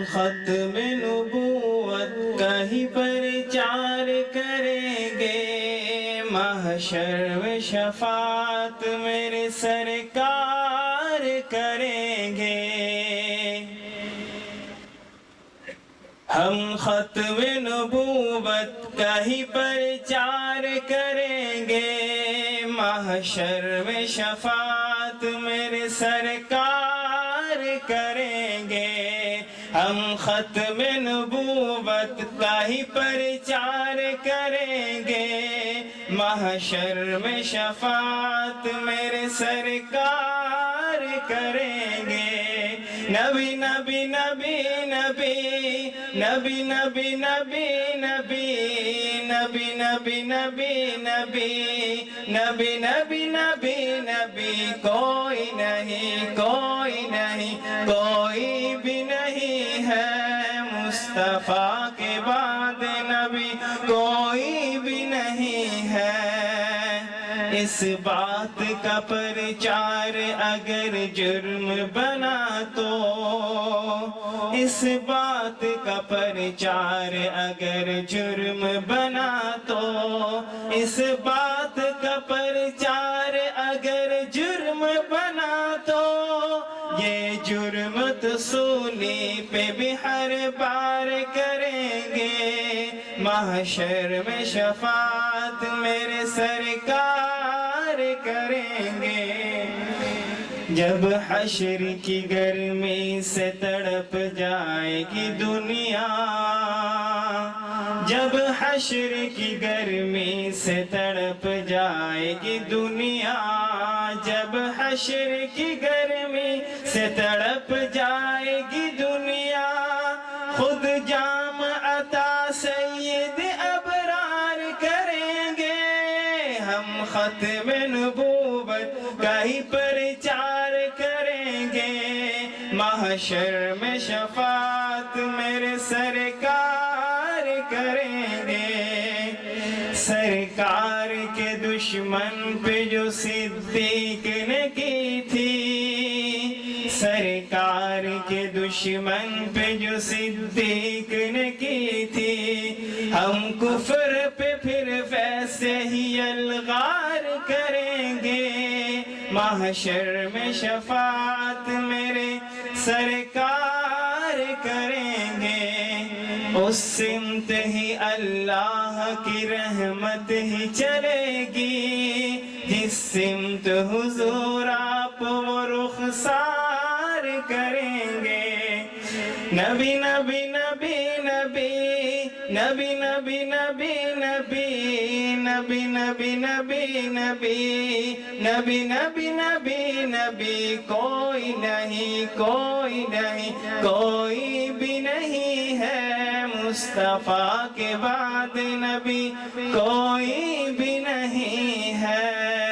ختم نبوت کا ہی پرچار کریں گے، محشر میں شفاعت میرے سرکار کریں گے۔ ہم ختم نبوت کا ہی پرچار کریں گے، محشر میں شفاعت میرے سرکار کریں گے۔ ہم ختم نبوت کا ہی پرچار کریں گے، محشر میں شفاعت میرے سرکار کریں گے۔ نبی نبی نبی نبی نبی نبی نبی نبی نبی نبی نبی نبی نبی نبی نبی نبی کوئی نہیں کوئی نہیں کوئی بھی نہیں ہے، مصطفیٰ کے بعد نبی کوئی بھی نہیں ہے۔ اس بات کا پرچار اگر جرم بنا تو، اس بات کا پرچار اگر جرم بنا تو، اس بات کا پرچار اگر جرم بنا تو، یہ جرم تو سولی پہ بھی ہر بار کریں گے، محشر میں شفاعت میرے سرکار کریں گے۔ جب حشر کی گرمی سے تڑپ جائے گی دنیا، جب حشر کی گرمی سے تڑپ جائے گی دنیا، جب حشر کی گرمی سے تڑپ جائے گی دنیا، خود جام عطا سید ابرار کریں گے۔ ہم ختم نبوت کا ہی پرچار کریں گے، محشر میں شفاعت میرے سرکار کریں گے۔ سرکار کے دشمن پہ جو صدیق نے کی تھی، سرکار کے دشمن پہ جو صدیق نے کی تھی، ہم کفر پہ پھر ویسے ہی الغار کریں گے، محشر میں شفاعت میرے سرکار کریں گے۔ اس سمت ہی اللہ کی رحمت ہی چلے گی، جس سمت حضور آپ وہ رخسار کریں گے۔ نبی نبی نبی نبی نبی نبی نبی نبی نبی نبی نبی نبی نبی نبی نبی نبی کوئی نہیں کوئی نہیں کوئی بھی نہیں ہے، مصطفیٰ کے بعد نبی کوئی بھی نہیں ہے۔